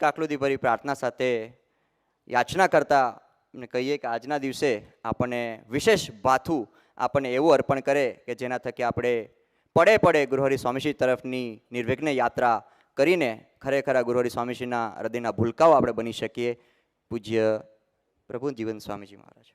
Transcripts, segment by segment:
કાકલુદી પ્રાર્થના સાથે યાચના કરતા કહીએ કે આજના દિવસે આપણને વિશેષ ભાથું આપણને એવું અર્પણ કરે કે જેના થકી આપણે પડે પડે ગુરુહરિ સ્વામીશ્રી તરફની નિર્વિઘ્ન યાત્રા કરીને ખરેખર ગુરુહરિ સ્વામીશ્રીના હૃદયના ભૂલકાઓ આપણે બની શકીએ. પૂજ્ય પ્રભુ જીવન સ્વામીજી મહારાજ.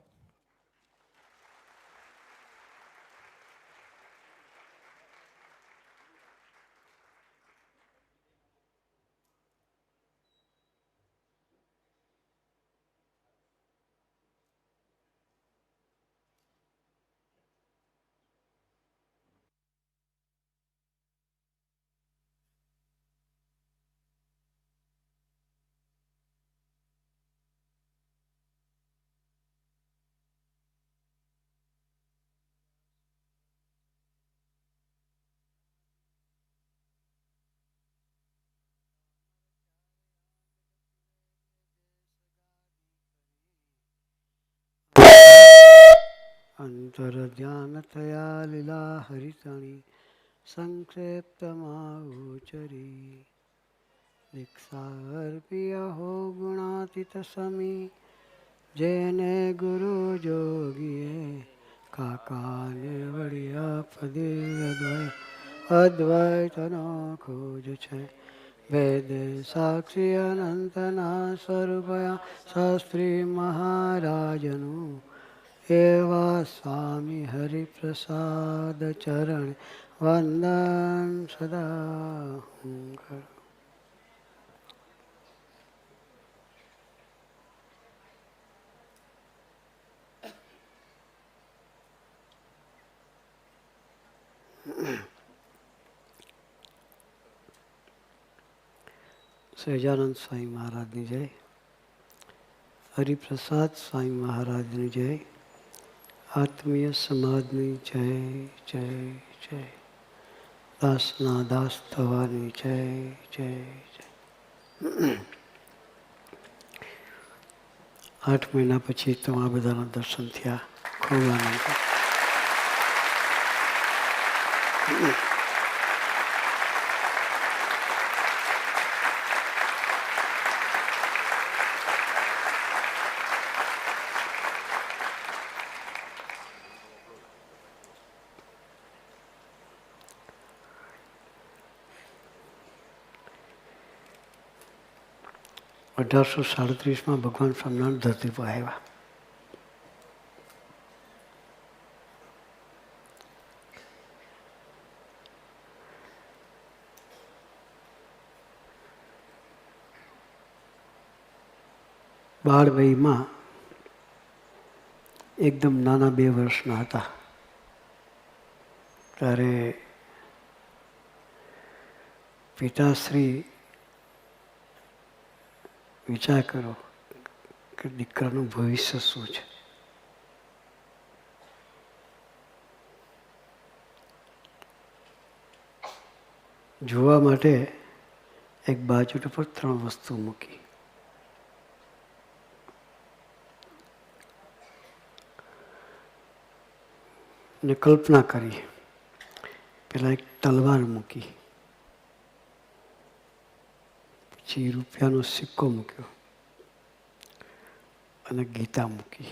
અંતર ધ્યાન થયા લીલા હરિતણી સંક્ષેપ્તમાઉચરી દીક્ષા અર્પિય હો ગુણાતીત સમી જેને ગુરુ જોગીએ કાકાને વળિયા પદે અદ્વૈતનો ખોજ છે. વેદ સાક્ષી અનંતના સ્વરૂપયા શાસ્ત્રી મહારાજનું એવા સ્વામી હરિપ્રસાદ ચરણ વંદન સદા હું કરું. સહજાનંદ સ્વામી મહારાજની જય. હરિપ્રસાદ સ્વામી મહારાજની જય. આત્મીય સમાજની જય જય જય. દાસના દાસ થવાની જય જય જય. 8 મહિના પછી તમારા બધાના દર્શન થયા. ખૂબ આનંદ. 1837 ભગવાન સ્વામિનારાયણ ધરતી પર આવ્યા. બાળ વયમાં એકદમ નાના 2 વર્ષના હતા ત્યારે પિતાશ્રી વિચાર કરો કે દીકરાનું ભવિષ્ય શું છે. જોવા માટે એક બાજુ પર 3 વસ્તુ મૂકી. ને કલ્પના કરી. પેલા એક તલવાર મૂકી, પછી રૂપિયાનો સિક્કો મૂક્યો અને ગીતા મૂકી.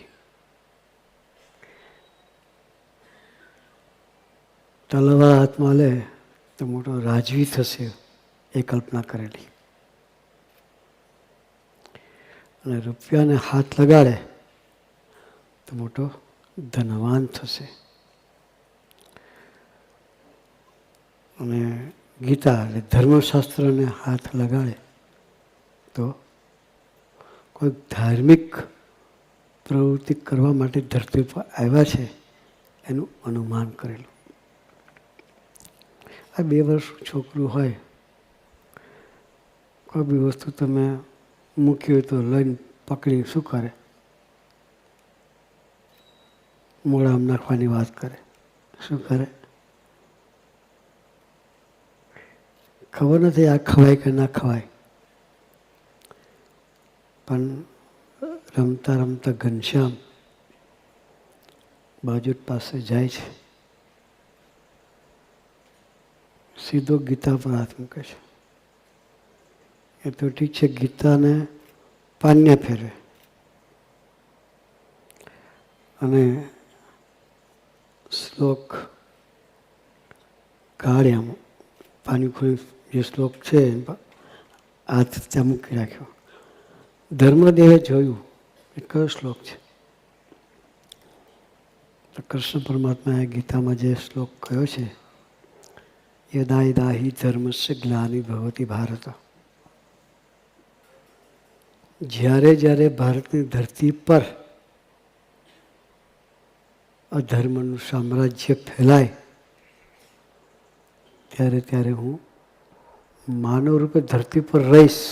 તલવાર હાથમાં લે તો મોટો રાજવી થશે એ કલ્પના કરેલી, અને રૂપિયાને હાથ લગાડે તો મોટો ધનવાન થશે, અને ગીતા એટલે ધર્મશાસ્ત્રને હાથ લગાડે તો કોઈ ધાર્મિક પ્રવૃત્તિ કરવા માટે ધરતી પર આવ્યા છે એનું અનુમાન કરેલું. આ 2 વર્ષનું છોકરું હોય, કોઈ બી વસ્તુ તમે મૂકી હોય તો લઈને પકડી શું કરે? મોઢામાં નાખવાની વાત કરે. શું કરે? ખબર નથી આ ખવાય કે ના ખવાય, પણ રમતા રમતા ઘનશ્યામ બાજુ પાસે જાય છે, સીધો ગીતા પર હાથ મૂકે છે. એ તો ઠીક છે, ગીતાને પાન્યા ફેરવે અને શ્લોક કાઢ્યા, પાણી ખોલી જે શ્લોક છે હાથ ત્યાં મૂકી રાખ્યો. ધર્મદેવે જોયું એ કયો શ્લોક છે. તો કૃષ્ણ પરમાત્માએ ગીતામાં જે શ્લોક કયો છે, યદા યદા હિ ધર્મસ્ય ગ્લાનિ ભવતિ ભારત, જ્યારે જ્યારે ભારતની ધરતી પર અધર્મનું સામ્રાજ્ય ફેલાય ત્યારે ત્યારે હું માનવ રૂપે ધરતી પર રહીશ.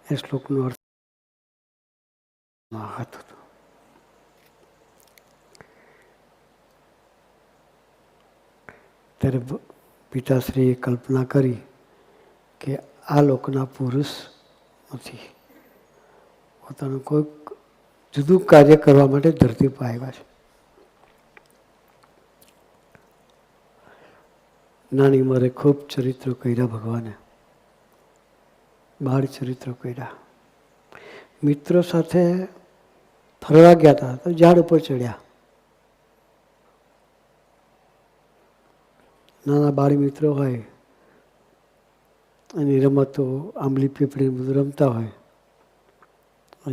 એ શ્લોકનો અર્થ હાથ હતો. ત્યારે પિતાશ્રીએ કલ્પના કરી કે આ લોકના પુરુષ નથી, પોતાનું કોઈક જુદું કાર્ય કરવા માટે ધરતી પર આવ્યા છે. નાની ઉંમરે ખૂબ ચરિત્રો કર્યા ભગવાને, બાળ ચરિત્રો કર્યા. મિત્રો સાથે ફરવા ગયા હતા તો ઝાડ ઉપર ચડ્યા. નાના બાળ મિત્રો હોય એની રમતો આંબલી પીપળી બધું રમતા હોય,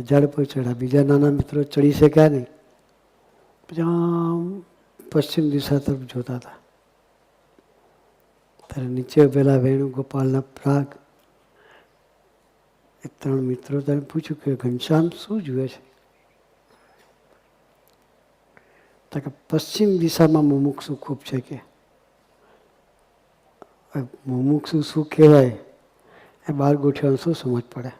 ઝાડ પર ચડ્યા. બીજા નાના મિત્રો ચડી શક્યા નહીં, પછી આમ પશ્ચિમ દિશા તરફ જોતા હતા. ત્યારે નીચે પેલા વેણુગોપાલના પ્રાગ એ 3 મિત્રો તેને પૂછ્યું કે ઘનશ્યામ શું જુએ છે. તો કે પશ્ચિમ દિશામાં મુમુક્ષુ ખૂબ છે. કે મુમુક્ષુ શું કહેવાય એ બાર ગોઠિયાને શું સમજ પડે,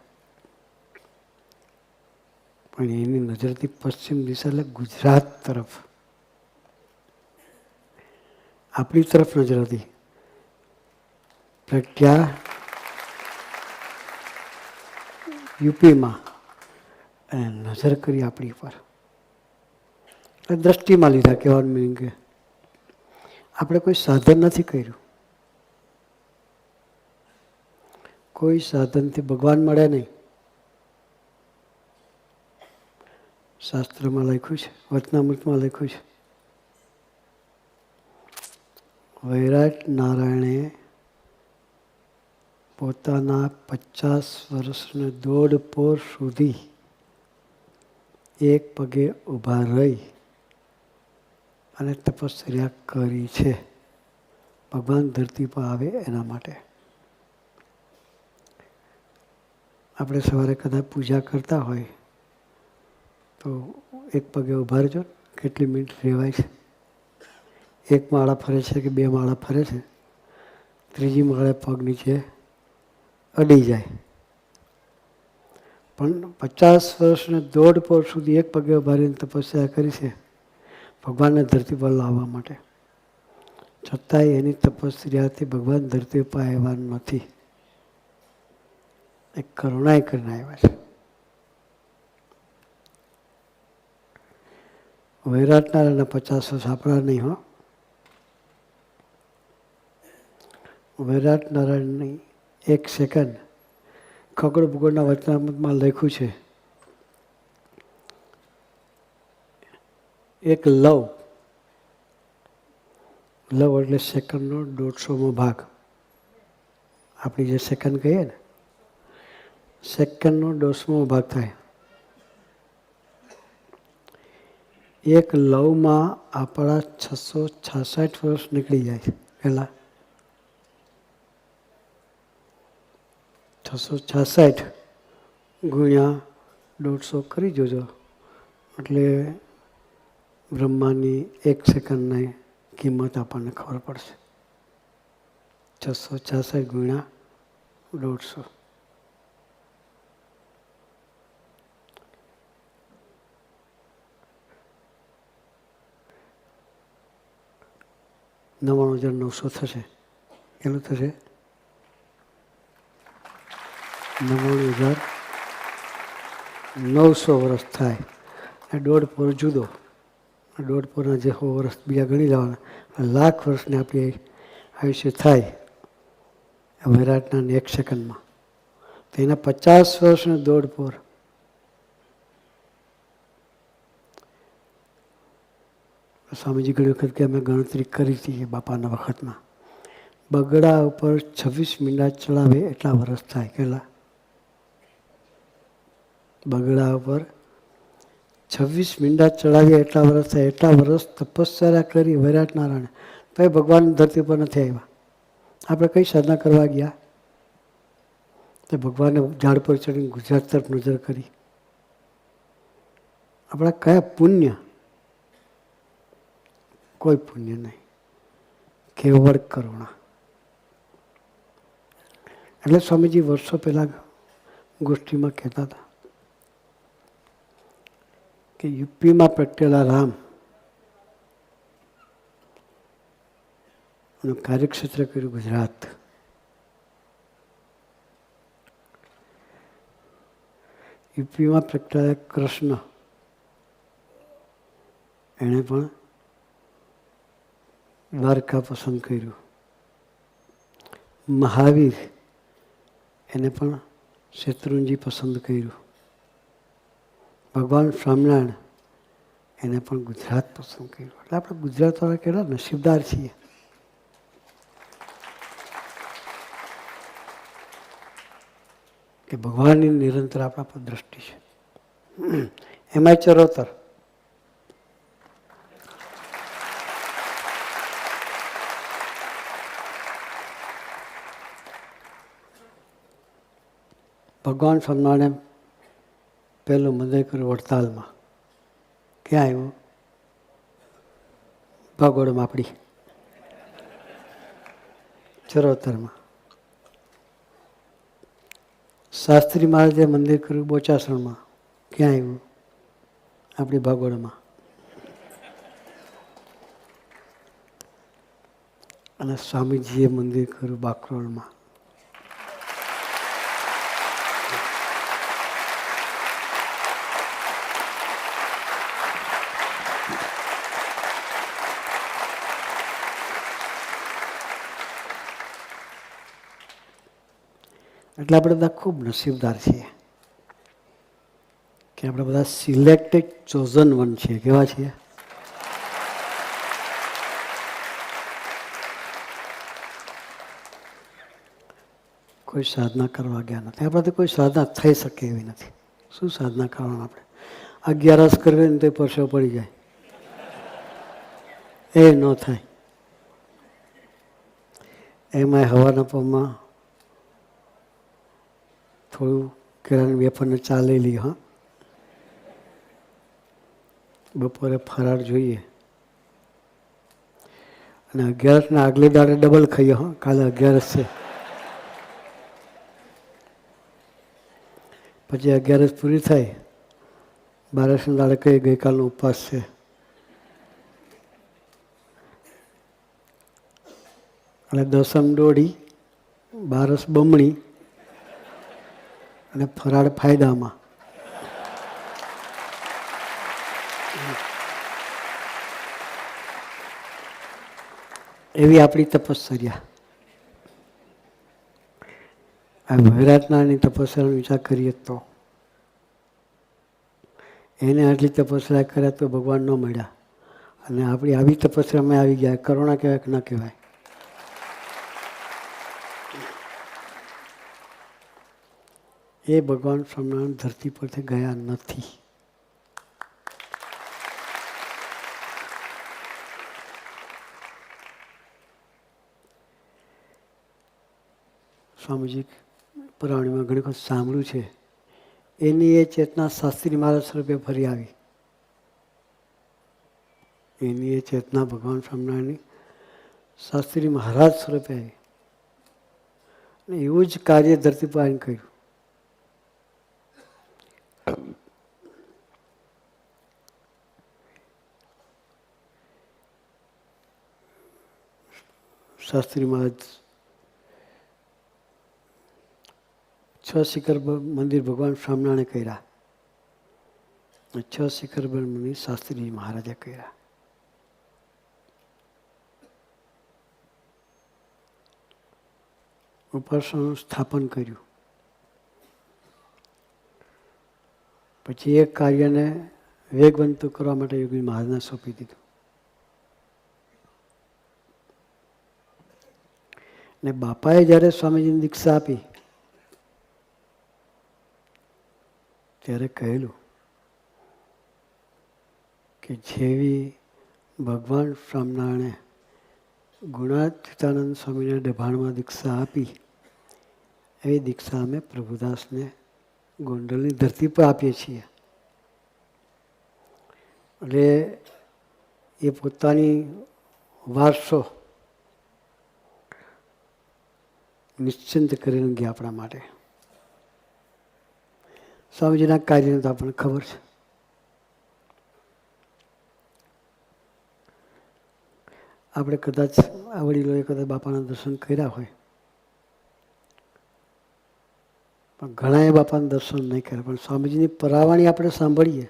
પણ એની નજરથી પશ્ચિમ દિશા એટલે ગુજરાત તરફ, આપણી તરફ નજર હતી. પ્રજ્ઞા યુપીમાં અને નજર કરી આપણી પર, દ્રષ્ટિમાં લીધા. કહેવાનું મિનિંગ કે આપણે કોઈ સાધન નથી કર્યું, કોઈ સાધનથી ભગવાન મળે નહીં. શાસ્ત્રમાં લખ્યું છે, વચનામૃતમાં લખ્યું છે, વૈરાટ નારાયણે પોતાના 50 વર્ષને 1.5 પોર સુધી એક પગે ઊભા રહી અને તપશ્ચર્યા કરી છે, ભગવાન ધરતી પર આવે એના માટે. આપણે સવારે કદાચ પૂજા કરતા હોય તો એક પગે ઊભા રહેજો, કેટલી મિનિટ રહેવાય છે. 1 માળા ફરે છે કે 2 માળા ફરે છે, 3જી માળે પગ નીચે અડી જાય. પણ 50 વર્ષને 1.5 પોર સુધી એક પગે ઊભા રહીને તપસ્યા કરી છે ભગવાનને ધરતી પર લાવવા માટે. છતાંય એની તપસ્યાથી ભગવાન ધરતી પર આવ્યા નથી, એક કરુણાએ કરીને આવ્યા છે. વૈરાટનારાયણના 50 વર્ષ આપણા નહીં હો. વૈરાટનારાયણની 1 સેકન્ડ ખગોળ ભૂગોળના વચનામૃતમાં લખ્યું છે, એક લવ એટલે સેકન્ડનો 150મો ભાગ. આપણી જે સેકન્ડ કહીએ ને, સેકન્ડનો 150મો ભાગ થાય. એક લવમાં આપણા 666 વર્ષ નીકળી જાય છે. પહેલાં 666 ગુણ્યા 150 કરી જોજો, એટલે બ્રહ્માંડની 1 સેકન્ડની કિંમત આપણને ખબર પડશે. 666 ગુણ્યા 150. $99,900 થશે. કેટલું થશે? 99,900 વર્ષ થાય. 1.5 પોર જુદો, 1.5 પોરના જે 100 વર્ષ બીજા ગણી લેવાના, લાખ વર્ષની આપણી આયુષ્ય થાય વૈરાટના 1 સેકન્ડમાં. તો એના 50 વર્ષની દોડ પર સ્વામીજી ઘણી વખત કે અમે ગણતરી કરી હતી બાપાના વખતમાં, બગડા ઉપર 26 મીંડા ચડાવે એટલા વર્ષ થાય. કેટલા? બગડા ઉપર 26 મીંડા ચડાવીએ એટલા વર્ષ થાય. એટલા વર્ષ તપસ્યા કરી વૈરાટ નારાયણ, તો એ ભગવાન ધરતી પર નથી આવ્યા. આપણે કઈ સાધના કરવા ગયા? તો ભગવાને ઝાડ પર ચડીને ગુજરાત તરફ નજર કરી. આપણા કયા પુણ્ય? કોઈ પુણ્ય નહીં, કેવળ કરુણા. એટલે સ્વામીજી વર્ષો પહેલા ગોષ્ઠીમાં કહેતા હતા કે યુપીમાં પ્રગટેલા રામ એનું કાર્યક્ષેત્ર કર્યું ગુજરાત. યુપીમાં પ્રગટેલા કૃષ્ણ એણે પણ દ્વારકા પસંદ કર્યું. મહાવીર એને પણ શેત્રુંજી પસંદ કર્યું. ભગવાન સ્વામિનારાયણ એને પણ ગુજરાત પસંદ કર્યું. એટલે આપણે ગુજરાતવાળા કેટલા નસીબદાર છીએ. કે ભગવાનની નિરંતર આપણા પર દ્રષ્ટિ છે. એમાંય ચરોતર. ભગવાન સ્વામિનારાયણ પહેલું મંદિર કર્યું વડતાલમાં. ક્યાં આવ્યું? ભાગોળ માપડી ચરોતરમાં. શાસ્ત્રી મહારાજે મંદિર કર્યું બોચાસણમાં. ક્યાં આવ્યું? આપણી ભાગોળમાં. અને સ્વામીજીએ મંદિર કર્યું બાકરોલમાં. એટલે આપણે બધા ખૂબ નસીબદાર છીએ કે આપણે બધા સિલેક્ટેડ ચોઝન વન છીએ. કેવા છીએ? કોઈ સાધના કરવા ગયા નથી. આપણાથી કોઈ સાધના થઈ શકે એવી નથી. શું સાધના કરવાનું? આપણે 11 કરવી ને તો પરસેવો પડી જાય, એ ન થાય. એમાં હવાના પગમાં થોડું કેળાની વેફરને ચા લઈ લઈએ. હા, બપોરે ફરાળ જોઈએ અને 11ના આગલે દાડે ડબલ ખાઈએ. હા, કાલે 11 છે. પછી 11 પૂરી થાય, 12ના દાડે કહીએ ગઈકાલનો ઉપવાસ છે. એટલે 10મ દોઢી, 12 બમણી અને ફરાળ ફાયદામાં. એવી આપણી તપશ્ચર્યા. આ વૈરાટનાની તપસ્યાનો વિચાર કરીએ તો એને આટલી તપસ્યા કર્યા તો ભગવાન ન મળ્યા, અને આપણી આવી તપસ્યામાં આવી ગયા. કરુણા કહેવાય કે ન કહેવાય? એ ભગવાન સ્વામિનારાયણ ધરતી પરથી ગયા નથી. સ્વામીજી પુરાણીમાં ઘણી વખત સાંભળ્યું છે, એની એ ચેતના શાસ્ત્રી મહારાજ સ્વરૂપે ફરી આવી. એની એ ચેતના ભગવાન સ્વામિનારાયણની શાસ્ત્રી મહારાજ સ્વરૂપે આવી. અને એવું જ કાર્ય ધરતી પર આવીને કર્યું. શાસ્ત્રી મહારાજ 6 શિખર મંદિર ભગવાન સ્વામિનારાયણે કર્યા. 6 શિખર મંદિર શાસ્ત્રી મહારાજે કર્યા. ઉપાસનાનું સ્થાપન કર્યું. પછી એ કાર્યને વેગવંતું કરવા માટે યોગી મહારાજને સોંપી દીધું. ને બાપાએ જ્યારે સ્વામીજીની દીક્ષા આપી ત્યારે કહેલું કે જેવી ભગવાન સ્વામિનારાયણે ગુણાતીતાનંદ સ્વામીને ડભાણમાં દીક્ષા આપી એવી દીક્ષા અમે પ્રભુદાસને ગોંડલની ધરતી પર આપીએ છીએ. એટલે એ પોતાની વારસો નિશ્ચિંત કરીને ગયા આપણા માટે. સ્વામીજીના કાર્યને તો આપણને ખબર છે. આપણે કદાચ આ વડીલોએ કદાચ બાપાના દર્શન કર્યા હોય, પણ ઘણાએ બાપાના દર્શન નહીં કર્યા, પણ સ્વામીજીની પરાવાણી આપણે સાંભળીએ,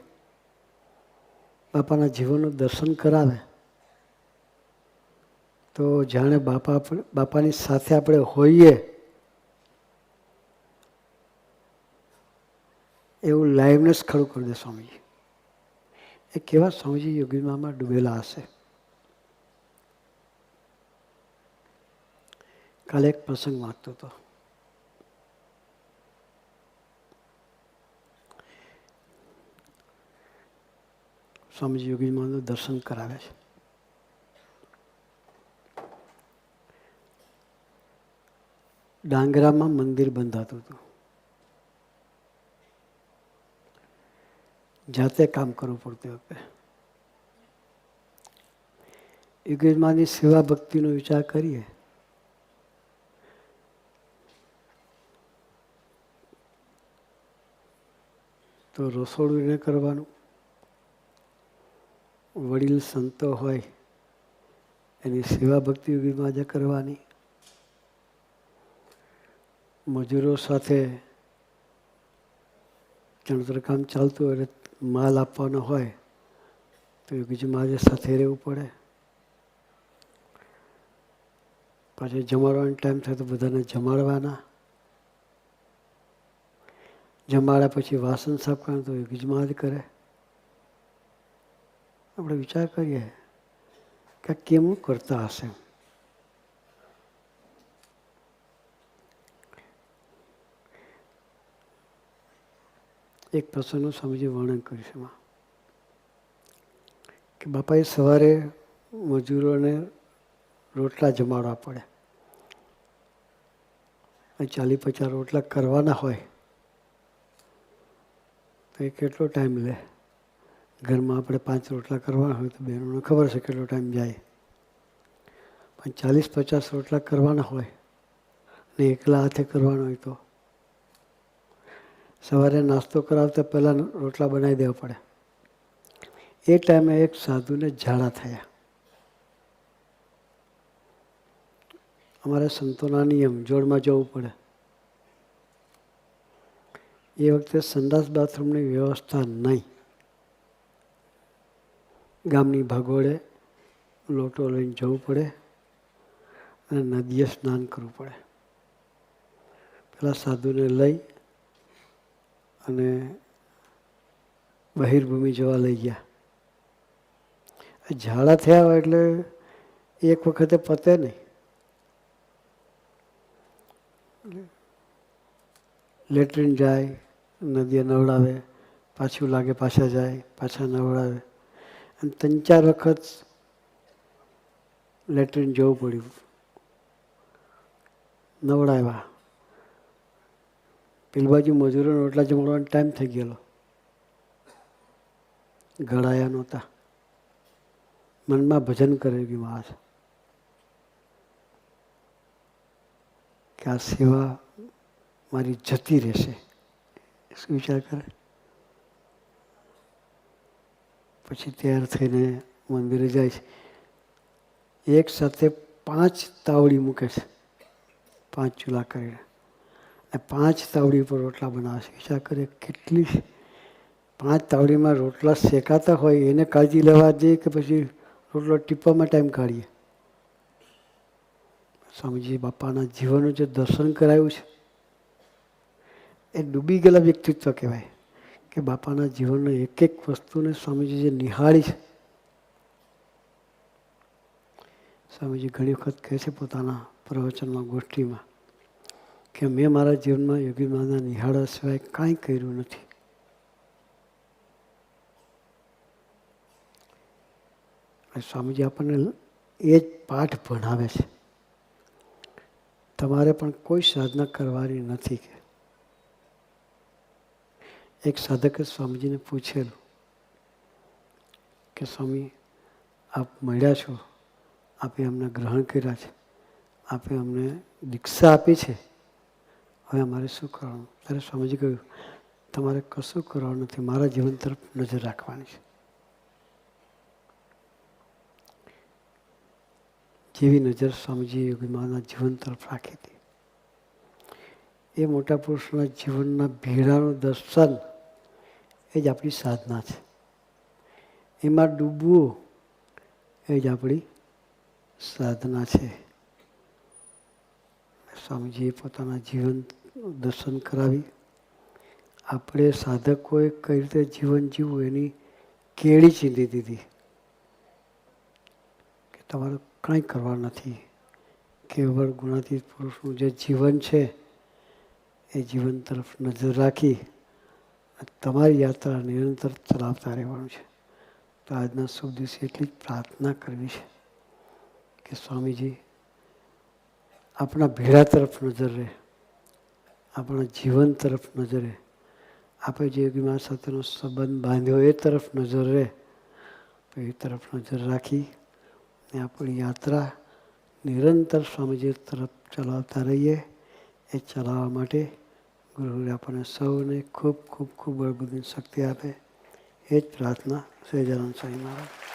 બાપાના જીવનનું દર્શન કરાવે, તો જાણે બાપાની સાથે આપણે હોઈએ એવું લાઈવનેસ ખડું કરી દે સ્વામીજી. એ કેવા સ્વામીજી યોગીમાં ડૂબેલા હશે. કાલે એક પ્રસંગ વાંચતો હતો. સ્વામીજી યોગીમાનું દર્શન કરાવે છે. ડાંગરામાં મંદિર બંધાતું હતું. જાતે કામ કરવું પડતું હતું. યોગીમાની સેવા ભક્તિનો વિચાર કરીએ તો રસોડું એને કરવાનું, વડીલ સંતો હોય એની સેવા ભક્તિ યોગીમાં જે કરવાની, મજૂરો સાથે ચણતર કામ ચાલતું હોય એટલે માલ આપવાનો હોય તો યોગીજી મહારાજે સાથે રહેવું પડે. પાછી જમાડવાનો ટાઈમ થાય તો બધાને જમાડવાના, જમાડ્યા પછી વાસણ સાફ કરવાનું તો યોગીજી મહારાજ કરે. આપણે વિચાર કરીએ કે કેમનું કરતા હશે. એક પ્રસંગનું સ્વામીજી વર્ણન કર્યું છે એમાં કે બાપાએ સવારે મજૂરોને રોટલા જમાડવા પડે. 40-50 રોટલા કરવાના હોય તો એ કેટલો ટાઈમ લે. ઘરમાં આપણે 5 રોટલા કરવાના હોય તો બહેનોને ખબર છે કેટલો ટાઈમ જાય. પણ 40-50 રોટલા કરવાના હોય ને એકલા હાથે કરવાનો હોય તો સવારે નાસ્તો કરાવતા પહેલાં રોટલા બનાવી દેવા પડે. એ ટાઈમે એક સાધુને ઝાડા થયા. અમારે સંતોના નિયમ જોડમાં જવું પડે. એ વખતે સંડાસ બાથરૂમની વ્યવસ્થા નહીં. ગામની ભાગોળે લોટો લઈને જવું પડે અને નદીએ સ્નાન કરવું પડે. પેલા સાધુને લઈ અને બહિર્ભૂમિ જવા લઈ ગયા. ઝાડા થયા હોય એટલે એક વખતે પતે નહીં. લેટ્રિન જાય, નદીએ નવડાવે, પાછું લાગે પાછા જાય, પાછા નવડાવે, અને 3-4 વખત લેટ્રિન જવું પડ્યું. નવડાવ્યા, પેલી બાજુ મજૂરોને રોટલા જમાડવાનો ટાઈમ થઈ ગયેલો, ઘડાયા નહોતા. મનમાં ભજન કરે કે મહારાજ કે આ સેવા મારી જતી રહેશે. શું વિચાર કરે? પછી તૈયાર થઈને મંદિરે જાય છે. એક સાથે 5 તાવડી મૂકે છે, 5 ચૂલા કરીને, અને 5 તાવડી પર રોટલા બનાવે છે. વિચાર કરે કેટલી 5 તાવડીમાં રોટલા શેકાતા હોય એને કાળજી લેવા જઈએ કે પછી રોટલો ટીપવામાં ટાઈમ કાઢીએ. સ્વામીજી બાપાના જીવનનું જે દર્શન કરાયું છે એ ડૂબી ગયેલા વ્યક્તિત્વ કહેવાય કે બાપાના જીવનનો એક એક વસ્તુને સ્વામીજી જે નિહાળી છે. સ્વામીજી ઘણી વખત કહે છે પોતાના પ્રવચનમાં, ગોષ્ઠીમાં, કે મેં મારા જીવનમાં યોગી મહારાજના નિહાળવા સિવાય કાંઈ કર્યું નથી. સ્વામીજી આપણને એ જ પાઠ ભણાવે છે. તમારે પણ કોઈ સાધના કરવાની નથી. કે એક સાધકે સ્વામીજીને પૂછેલું કે સ્વામી, આપ મળ્યા છો, આપે અમને ગ્રહણ કર્યા છે, આપે અમને દીક્ષા આપી છે, હવે અમારે શું કરવાનું? ત્યારે સ્વામીજી કહ્યું, તમારે કશું કરવાનું નથી, મારા જીવન તરફ નજર રાખવાની છે. જેવી નજર સ્વામીજીએ યોગી મહારાજના જીવન તરફ રાખી હતી, એ મોટા પુરુષના જીવનના ભેડાનું દર્શન એ જ આપણી સાધના છે. એમાં ડૂબવું એ જ આપણી સાધના છે. સ્વામીજીએ પોતાના જીવન દર્શન કરાવી. આપણે સાધકોએ કઈ રીતે જીવન જીવવું એની કેળી ચીંધી દીધી કે તમારે કંઈ કરવા નથી. કેવળ ગુણાતીત પુરુષનું જે જીવન છે એ જીવન તરફ નજર રાખી તમારી યાત્રા નિરંતર ચલાવતા રહેવાનું છે. તો આજના શુભ દિવસે એટલી જ પ્રાર્થના કરવી છે કે સ્વામીજી આપણા ભેડા તરફ નજર રહે, આપણા જીવન તરફ નજર રહે, આપણે જે યોગી મહારાજ સાથેનો સંબંધ બાંધ્યો એ તરફ નજર રહે, તો એ તરફ નજર રાખી ને આપણી યાત્રા નિરંતર સ્વામીજી તરફ ચલાવતા રહીએ. એ ચલાવવા માટે ગુરુએ આપણને સૌને ખૂબ ખૂબ ખૂબ બળબુદ્ધિની શક્તિ આપે, એ જ પ્રાર્થના સહજાનંદ સ્વામી મહારાજ.